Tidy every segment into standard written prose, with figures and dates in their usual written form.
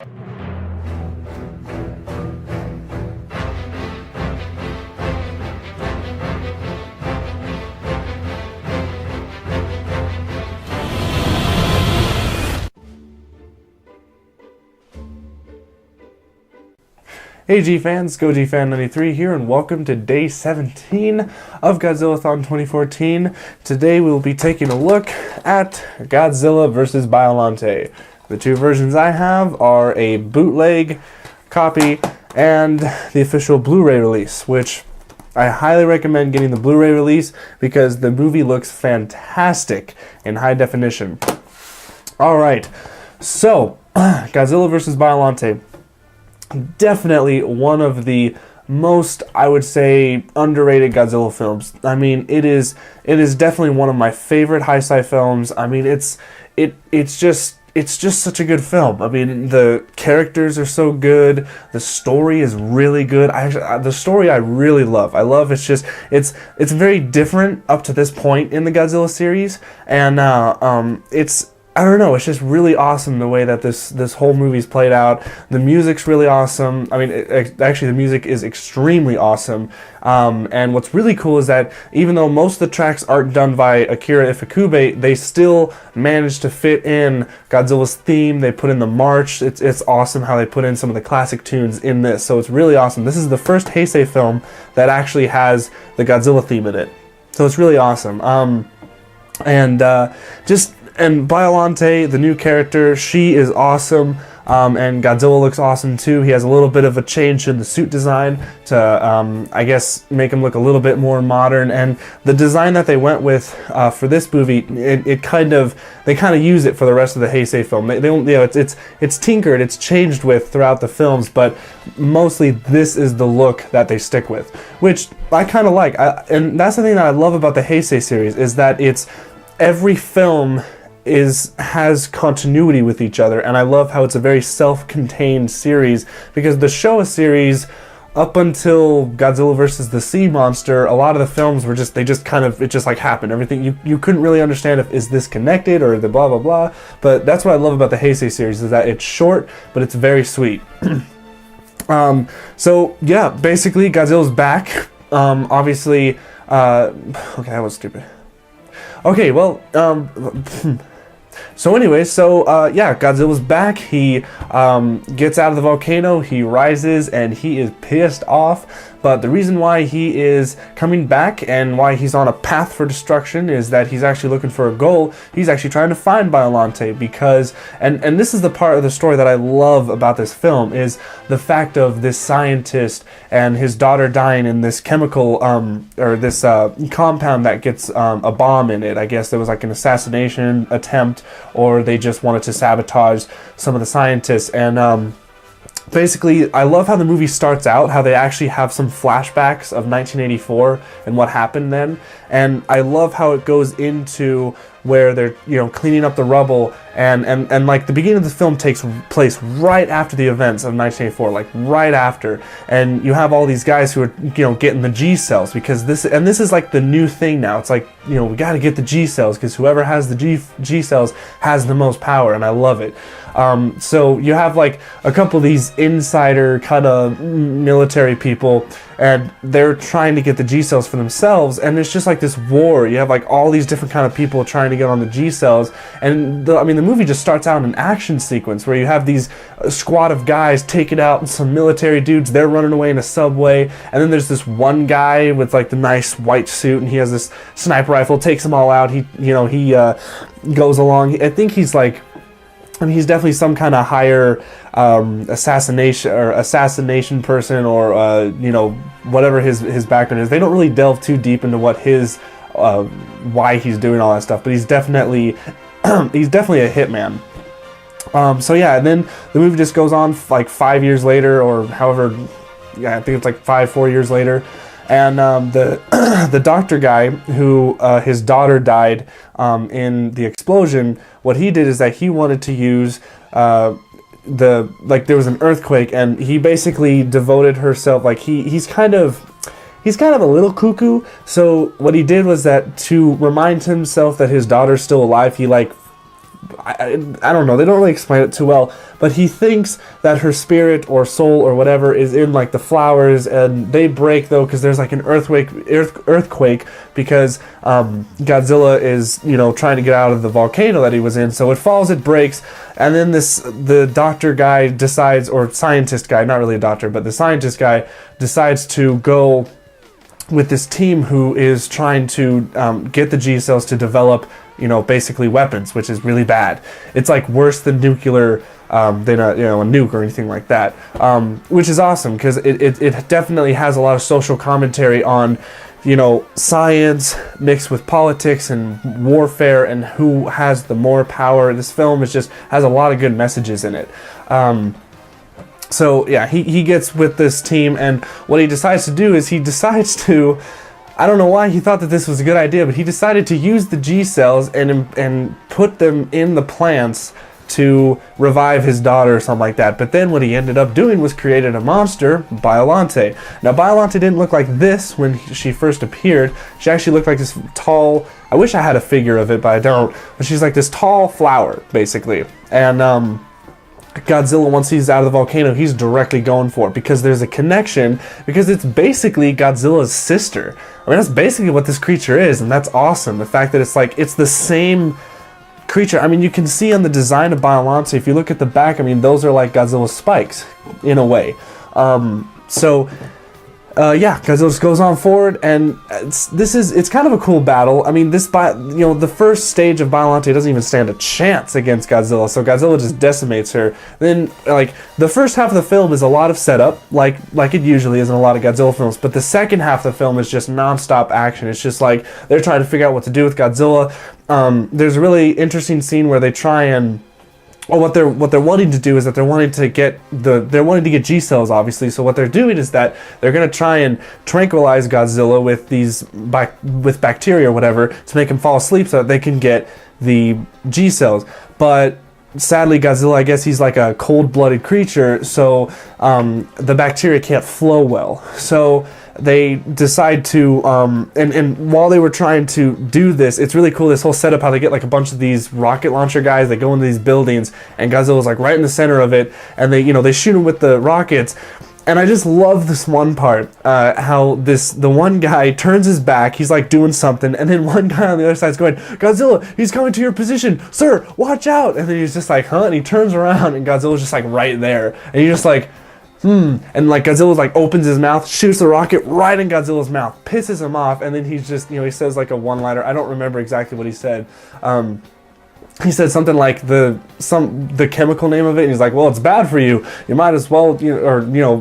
Hey G-fans, Gojifan1993 here, and welcome to day 17 of Godzilla-thon 2014. Today we'll be taking a look at Godzilla vs. Biollante. The two versions I have are a bootleg copy and the official Blu-ray release, which I highly recommend getting the Blu-ray release because the movie looks fantastic in high definition. Alright, so Godzilla vs. Biollante. Definitely one of the most, I would say, underrated Godzilla films. I mean, it is definitely one of my favorite Heisei films. I mean, it's just such a good film. I mean, the characters are so good. The story is really good. The story I really love. It's very different up to this point in the Godzilla series, and I don't know, it's just really awesome the way that this whole movie's played out. The music's really awesome. I mean, actually the music is extremely awesome. And what's really cool is that even though most of the tracks aren't done by Akira Ifukube, they still managed to fit in Godzilla's theme. They put in the march. It's awesome how they put in some of the classic tunes in this. So it's really awesome. This is the first Heisei film that actually has the Godzilla theme in it. So it's really awesome. And Biollante, the new character, she is awesome, and Godzilla looks awesome too. He has a little bit of a change in the suit design to, I guess, make him look a little bit more modern. And the design that they went with for this movie, they kind of use it for the rest of the Heisei film. They don't, you know, it's tinkered, it's changed with throughout the films, but mostly this is the look that they stick with, which I kind of like. And that's the thing that I love about the Heisei series is that every film has continuity with each other, and I love how it's a very self-contained series, because the Showa series up until Godzilla vs. the Sea Monster, a lot of the films were it just like happened. Everything you couldn't really understand is this connected or the blah blah blah. But that's what I love about the Heisei series, is that it's short but it's very sweet. So yeah, basically Godzilla's back. Obviously, okay, that was stupid. Okay, well, so anyway, yeah, Godzilla's back. He gets out of the volcano, he rises, and he is pissed off. But the reason why he is coming back and why he's on a path for destruction is that he's actually looking for a goal. He's actually trying to find Biollante because, and this is the part of the story that I love about this film, is the fact of this scientist and his daughter dying in this chemical, or this compound that gets a bomb in it. I guess there was like an assassination attempt, or they just wanted to sabotage some of the scientists. And basically, I love how the movie starts out, how they actually have some flashbacks of 1984 and what happened then. And I love how it goes into where they're, you know, cleaning up the rubble, and like the beginning of the film takes place right after the events of 1984, like right after, and you have all these guys who are, you know, getting the G cells, because this is like the new thing now. It's like, you know, we got to get the G cells because whoever has the G cells has the most power, and I love it. So you have like a couple of these insider kind of military people, and they're trying to get the G cells for themselves, and it's just like this war. You have like all these different kind of people trying to get on the G cells, and the movie just starts out in an action sequence where you have these squad of guys taking out some military dudes. They're running away in a subway, and then there's this one guy with like the nice white suit, and he has this sniper rifle, takes them all out. He goes along. I think he's like, I mean, he's definitely some kind of higher assassination person, or you know, whatever his background is. They don't really delve too deep into what his why he's doing all that stuff, but he's definitely he's definitely a hitman. So yeah, and then the movie just goes on like 5 years later, or however, yeah, I think it's like 4 years later. And the doctor guy who his daughter died in the explosion, what he did is that he wanted to use there was an earthquake, and he basically devoted herself, like he's kind of a little cuckoo. So what he did was that to remind himself that his daughter's still alive, he like I don't know, they don't really explain it too well, but he thinks that her spirit or soul or whatever is in like the flowers, and they break though because there's like an earthquake because Godzilla is, you know, trying to get out of the volcano that he was in, so it falls, it breaks, and then the doctor guy decides, or scientist guy, not really a doctor, but the scientist guy decides to go with this team who is trying to get the G cells to develop, you know, basically weapons, which is really bad. It's like worse than nuclear, than a, you know, a nuke or anything like that, which is awesome because it definitely has a lot of social commentary on, you know, science mixed with politics and warfare and who has the more power. This film has a lot of good messages in it. So yeah, he gets with this team, and what he decides to do is I don't know why he thought that this was a good idea, but he decided to use the G cells and put them in the plants to revive his daughter or something like that. But then what he ended up doing was created a monster, Biollante. Now Biollante didn't look like this when she first appeared. She actually looked like this tall, I wish I had a figure of it, but I don't. But she's like this tall flower, basically. And Godzilla, once he's out of the volcano, he's directly going for it because there's a connection, because it's basically Godzilla's sister. I mean, that's basically what this creature is, and that's awesome. The fact that it's the same creature. I mean, you can see on the design of Biollante, if you look at the back, I mean, those are like Godzilla's spikes in a way. Yeah, Godzilla just goes on forward, and it's kind of a cool battle. I mean, the first stage of Biollante doesn't even stand a chance against Godzilla, so Godzilla just decimates her. Then, like, the first half of the film is a lot of setup, like it usually is in a lot of Godzilla films, but the second half of the film is just non-stop action. It's just like they're trying to figure out what to do with Godzilla. There's a really interesting scene where they try and what they're wanting to do is that they're wanting to get G cells, obviously. So what they're doing is that they're going to try and tranquilize Godzilla with bacteria or whatever to make him fall asleep so that they can get the G cells. But sadly, Godzilla, I guess he's like a cold-blooded creature, so the bacteria can't flow well. So they decide to, and while they were trying to do this, it's really cool, this whole setup, how they get like a bunch of these rocket launcher guys, they go into these buildings, and Godzilla's like right in the center of it, and they shoot him with the rockets. And I just love this one part, how the one guy turns his back, he's like doing something, and then one guy on the other side's going, "Godzilla, he's coming to your position, sir, watch out!" And then he's just like, "Huh?" And he turns around, and Godzilla's just like right there, and he's just like, and like Godzilla like opens his mouth, shoots the rocket right in Godzilla's mouth, pisses him off, and then he's just, he says like a one-liner. I don't remember exactly what he said. He said something like the chemical name of it, and he's like, "Well, it's bad for you. You might as well,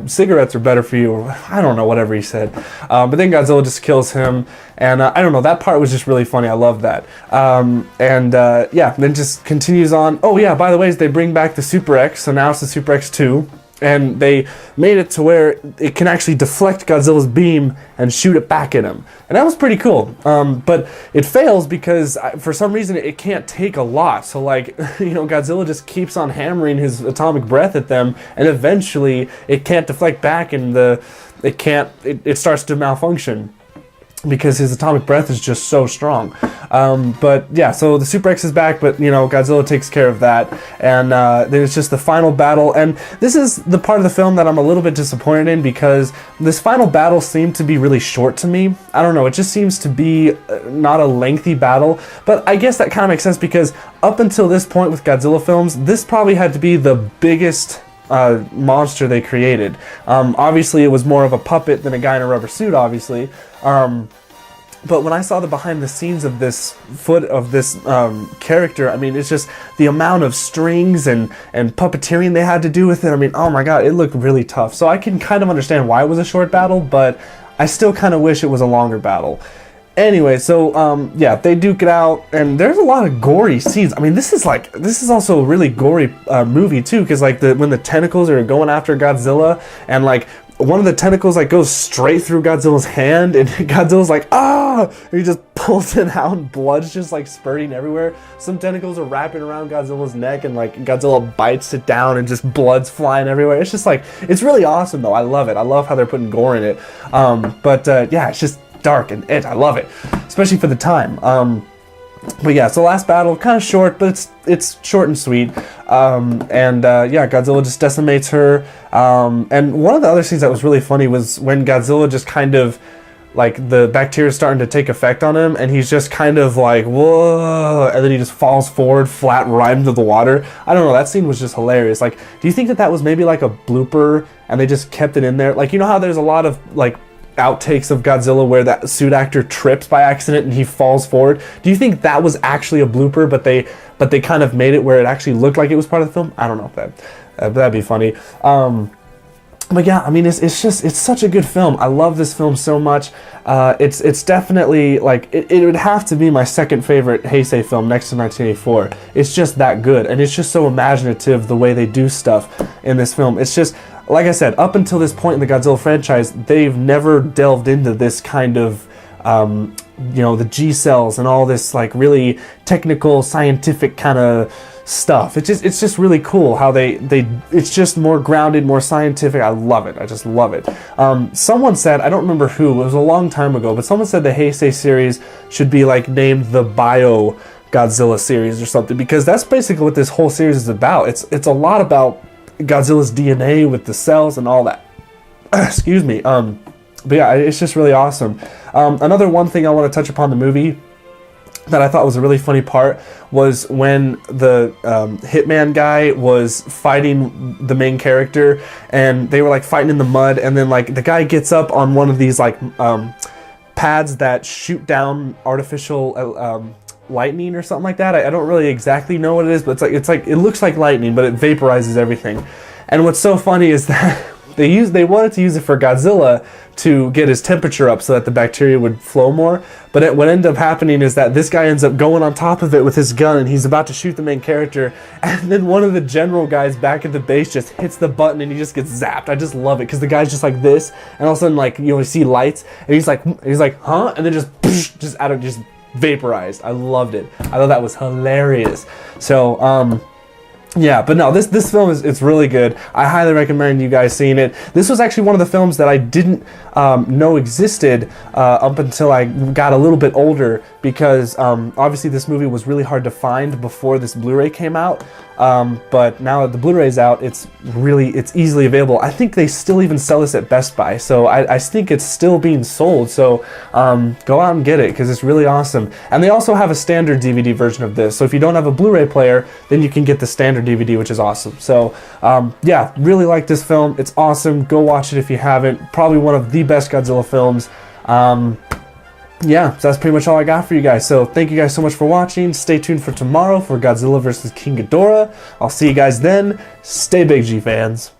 cigarettes are better for you." Or I don't know, whatever he said. But then Godzilla just kills him, and I don't know. That part was just really funny. I love that. Then just continues on. Oh yeah, by the way, they bring back the Super X, so now it's the Super X2. And they made it to where it can actually deflect Godzilla's beam and shoot it back at him. And that was pretty cool. But it fails because for some reason it can't take a lot. So like, Godzilla just keeps on hammering his atomic breath at them, and eventually it can't deflect back, and it starts to malfunction because his atomic breath is just so strong. But yeah, so the Super X is back, but Godzilla takes care of that, and then it's just the final battle. And this is the part of the film that I'm a little bit disappointed in, because this final battle seemed to be really short to me. I don't know, it just seems to be not a lengthy battle, but I guess that kind of makes sense because up until this point with Godzilla films, this probably had to be the biggest monster they created. Obviously it was more of a puppet than a guy in a rubber suit, obviously. But when I saw the behind the scenes of this character, I mean, it's just the amount of strings and puppeteering they had to do with it. I mean, oh my god, it looked really tough. So I can kind of understand why it was a short battle, but I still kind of wish it was a longer battle. Anyway, so yeah, they duke it out, and there's a lot of gory scenes. I mean, this is also a really gory movie too, because like when the tentacles are going after Godzilla, and like one of the tentacles like goes straight through Godzilla's hand, and Godzilla's like, "Ah!" And he just pulls it out, and blood's just like spurting everywhere. Some tentacles are wrapping around Godzilla's neck, and like Godzilla bites it down, and just blood's flying everywhere. It's just like, it's really awesome though. I love it. I love how they're putting gore in it. Yeah, it's just dark and I love it, especially for the time. But yeah, so last battle, kind of short, but it's short and sweet. Yeah, Godzilla just decimates her. And one of the other scenes that was really funny was when Godzilla just kind of, like, the bacteria is starting to take effect on him, and he's just kind of like, whoa, and then he just falls forward, flat, right into the water. I don't know, that scene was just hilarious. Like, do you think that was maybe like a blooper, and they just kept it in there? Like, you know how there's a lot of, like, outtakes of Godzilla where that suit actor trips by accident and he falls forward? Do you think that was actually a blooper, but they kind of made it where it actually looked like it was part of the film? I don't know if that'd be funny. But yeah, I mean, it's such a good film. I love this film so much. It's definitely, like, it would have to be my second favorite Heisei film next to 1984. It's just that good, and it's just so imaginative the way they do stuff in this film. It's just, like I said, up until this point in the Godzilla franchise, they've never delved into this kind of, you know, the G cells and all this, like, really technical, scientific kind of stuff. It's just really cool how it's just more grounded, more scientific. I love it. I just love it. Someone said, I don't remember who, it was a long time ago, but someone said the Heisei series should be, like, named the Godzilla series or something, because that's basically what this whole series is about. It's a lot about Godzilla's DNA with the cells and all that. Excuse me. But yeah, it's just really awesome. Another one thing I want to touch upon the movie that I thought was a really funny part was when the hitman guy was fighting the main character, and they were, like, fighting in the mud, and then, like, the guy gets up on one of these, like, pads that shoot down artificial lightning or something like that. I don't really exactly know what it is, but it looks like lightning, but it vaporizes everything. And what's so funny is that they wanted to use it for Godzilla to get his temperature up so that the bacteria would flow more. But what ended up happening is that this guy ends up going on top of it with his gun, and he's about to shoot the main character, and then one of the general guys back at the base just hits the button and he just gets zapped. I just love it because the guy's just like this, and all of a sudden, like, you know, you see lights, and he's like, huh? And then just vaporized. I loved it. I thought that was hilarious. So, yeah, but no, this film it's really good. I highly recommend you guys seeing it. This was actually one of the films that I didn't know existed up until I got a little bit older, because obviously this movie was really hard to find before this Blu-ray came out. But now that the Blu-ray's out, it's easily available. I think they still even sell this at Best Buy, so I think it's still being sold. So go out and get it, because it's really awesome. And they also have a standard DVD version of this, so if you don't have a Blu-ray player, then you can get the standard DVD, which is awesome. So yeah, really like this film. It's awesome. Go watch it if you haven't. Probably one of the best Godzilla films. Yeah, so that's pretty much all I got for you guys. So thank you guys so much for watching. Stay tuned for tomorrow for Godzilla vs. King Ghidorah. I'll see you guys then. Stay big, G fans.